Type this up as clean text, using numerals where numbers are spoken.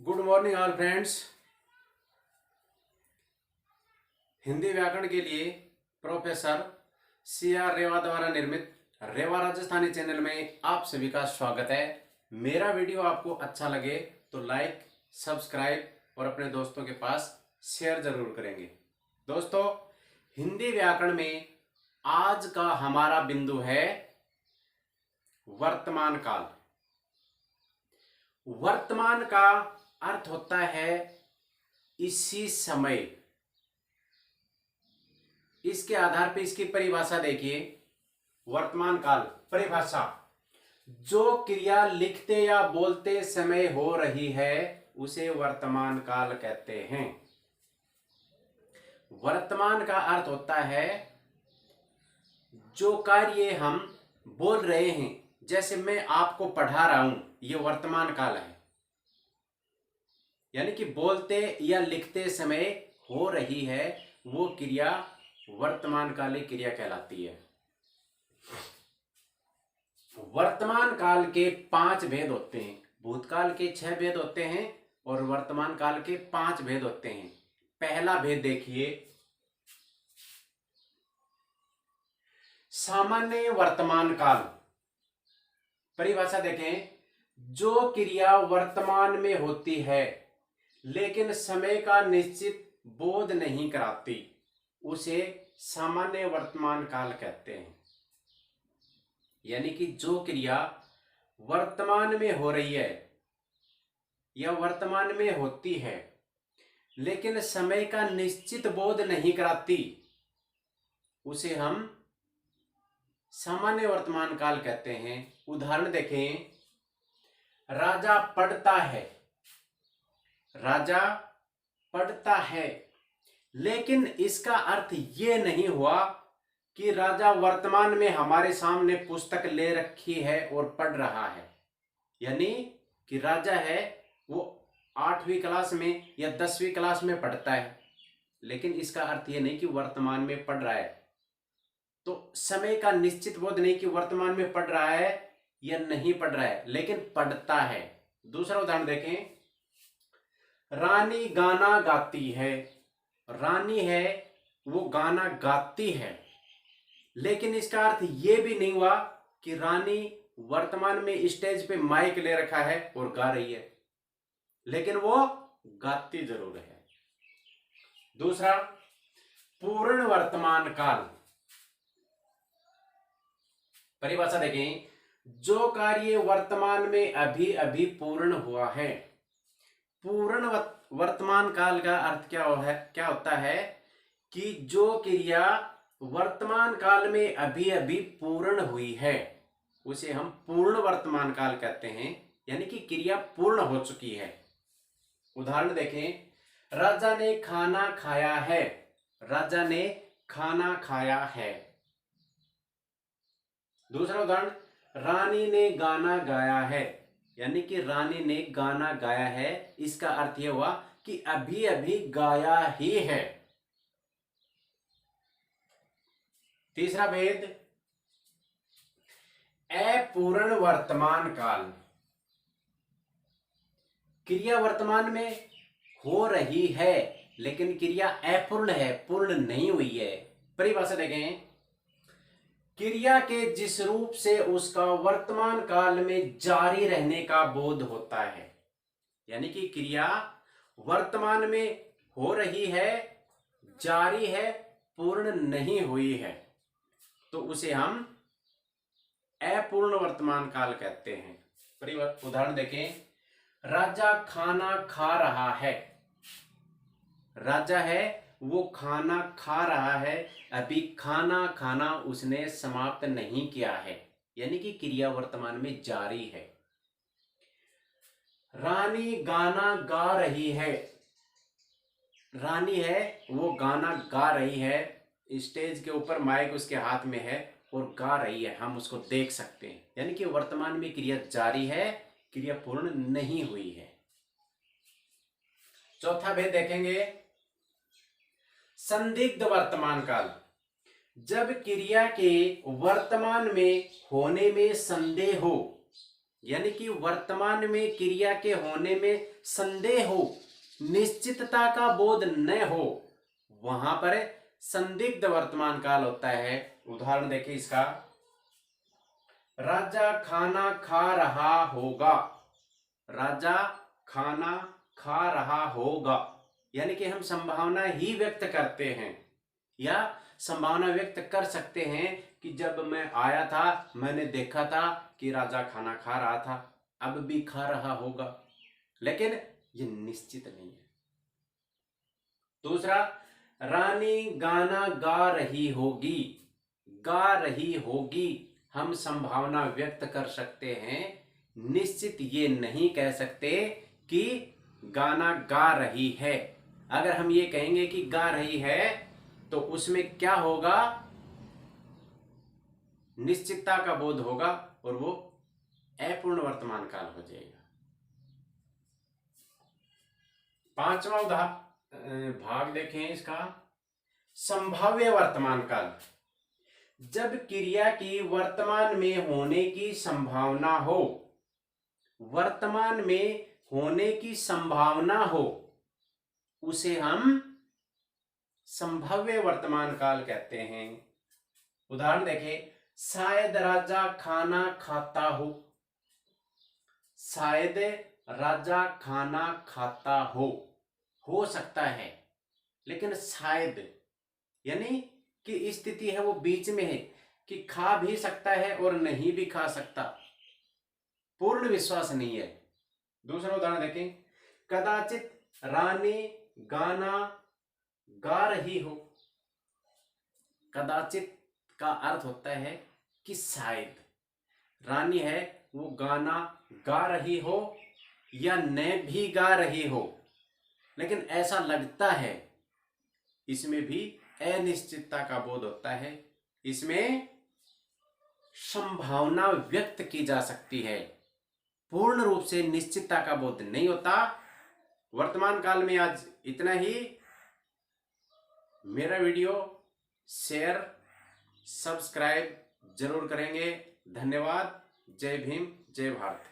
Good morning all friends. Hindi व्याकरण के लिए प्रोफेसर CR रेवा द्वारा निर्मित रेवा राजस्थानी चैनल में आप सभी का स्वागत है। मेरा वीडियो आपको अच्छा लगे तो लाइक, सब्सक्राइब और अपने दोस्तों के पास शेयर जरूर करेंगे। दोस्तों, हिंदी व्याकरण में आज का हमारा बिंदु है वर्तमान काल। वर्तमान का अर्थ होता है इसी समय। इसके आधार पर इसकी परिभाषा देखिए। वर्तमान काल परिभाषा: जो क्रिया लिखते या बोलते समय हो रही है उसे वर्तमान काल कहते हैं। वर्तमान का अर्थ होता है जो कार्य हम बोल रहे हैं, जैसे मैं आपको पढ़ा रहा हूं, यह वर्तमान काल है। यानी कि बोलते या लिखते समय हो रही है वो क्रिया वर्तमान कालिक क्रिया कहलाती है। वर्तमान काल के 5 भेद होते हैं। भूतकाल के 6 भेद होते हैं और वर्तमान काल के 5 भेद होते हैं। पहला भेद देखिए, सामान्य वर्तमान काल। परिभाषा देखें: जो क्रिया वर्तमान में होती है लेकिन समय का निश्चित बोध नहीं कराती उसे सामान्य वर्तमान काल कहते हैं। यानी कि जो क्रिया वर्तमान में हो रही है या वर्तमान में होती है लेकिन समय का निश्चित बोध नहीं कराती उसे हम सामान्य वर्तमान काल कहते हैं। उदाहरण देखें, राजा पढ़ता है। राजा पढ़ता है लेकिन इसका अर्थ ये नहीं हुआ कि राजा वर्तमान में हमारे सामने पुस्तक ले रखी है और पढ़ रहा है। यानी कि राजा है वो 8वीं क्लास में या 10वीं क्लास में पढ़ता है, लेकिन इसका अर्थ ये नहीं कि वर्तमान में पढ़ रहा है। तो समय का निश्चित बोध नहीं कि वर्तमान में पढ़ रहा है या नहीं पढ़ रहा है, लेकिन पढ़ता है। दूसरा उदाहरण देखें, रानी गाना गाती है। रानी है वो गाना गाती है, लेकिन इसका अर्थ यह भी नहीं हुआ कि रानी वर्तमान में स्टेज पे माइक ले रखा है और गा रही है, लेकिन वो गाती जरूर है। दूसरा, पूर्ण वर्तमान काल। परिभाषा देखें: जो कार्य वर्तमान में अभी अभी पूर्ण हुआ है। पूर्ण वर्तमान काल का अर्थ क्या होता है कि जो क्रिया वर्तमान काल में अभी अभी पूर्ण हुई है उसे हम पूर्ण वर्तमान काल कहते हैं। यानी कि क्रिया पूर्ण हो चुकी है। उदाहरण देखें, राजा ने खाना खाया है। राजा ने खाना खाया है। दूसरा उदाहरण, रानी ने गाना गाया है। यानी कि रानी ने गाना गाया है, इसका अर्थ यह हुआ कि अभी अभी गाया ही है। तीसरा भेद, अपूर्ण वर्तमान काल। क्रिया वर्तमान में हो रही है लेकिन क्रिया अपूर्ण है, पूर्ण नहीं हुई है। परिभाषा देखें, क्रिया के जिस रूप से उसका वर्तमान काल में जारी रहने का बोध होता है। यानी कि क्रिया वर्तमान में हो रही है, जारी है, पूर्ण नहीं हुई है, तो उसे हम अपूर्ण वर्तमान काल कहते हैं। उदाहरण देखें, राजा खाना खा रहा है। राजा है वो खाना खा रहा है, अभी खाना खाना उसने समाप्त नहीं किया है। यानी कि क्रिया वर्तमान में जारी है। रानी गाना गा रही है। रानी है वो गाना गा रही है, स्टेज के ऊपर माइक उसके हाथ में है और गा रही है, हम उसको देख सकते हैं। यानी कि वर्तमान में क्रिया जारी है, क्रिया पूर्ण नहीं हुई है। चौथा भेद देखेंगे, संदिग्ध वर्तमान काल। जब क्रिया के वर्तमान में होने में संदेह हो यानी कि वर्तमान में क्रिया के होने में संदेह हो, निश्चितता का बोध न हो, वहां पर संदिग्ध वर्तमान काल होता है। उदाहरण देखिए इसका, राजा खाना खा रहा होगा। राजा खाना खा रहा होगा, यानी कि हम संभावना ही व्यक्त करते हैं या संभावना व्यक्त कर सकते हैं कि जब मैं आया था मैंने देखा था कि राजा खाना खा रहा था, अब भी खा रहा होगा, लेकिन ये निश्चित नहीं है। दूसरा, रानी गाना गा रही होगी। गा रही होगी हम संभावना व्यक्त कर सकते हैं, निश्चित ये नहीं कह सकते कि गाना गा रही है। अगर हम ये कहेंगे कि गा रही है तो उसमें क्या होगा, निश्चितता का बोध होगा और वो अपूर्ण वर्तमान काल हो जाएगा। पांचवा भाग देखें इसका, संभाव्य वर्तमान काल। जब क्रिया की वर्तमान में होने की संभावना हो, वर्तमान में होने की संभावना हो, उसे हम संभाव्य वर्तमान काल कहते हैं। उदाहरण देखें, शायद राजा खाना खाता हो। शायद राजा खाना खाता हो सकता है, लेकिन शायद यानी कि स्थिति है वो बीच में है कि खा भी सकता है और नहीं भी खा सकता, पूर्ण विश्वास नहीं है। दूसरा उदाहरण देखें, कदाचित रानी गाना गा रही हो। कदाचित का अर्थ होता है कि शायद रानी है वो गाना गा रही हो या न भी गा रही हो, लेकिन ऐसा लगता है। इसमें भी अनिश्चितता का बोध होता है, इसमें संभावना व्यक्त की जा सकती है, पूर्ण रूप से निश्चितता का बोध नहीं होता। वर्तमान काल में आज इतना ही। मेरा वीडियो शेयर सब्सक्राइब जरूर करेंगे। धन्यवाद। जय भीम, जय भारत।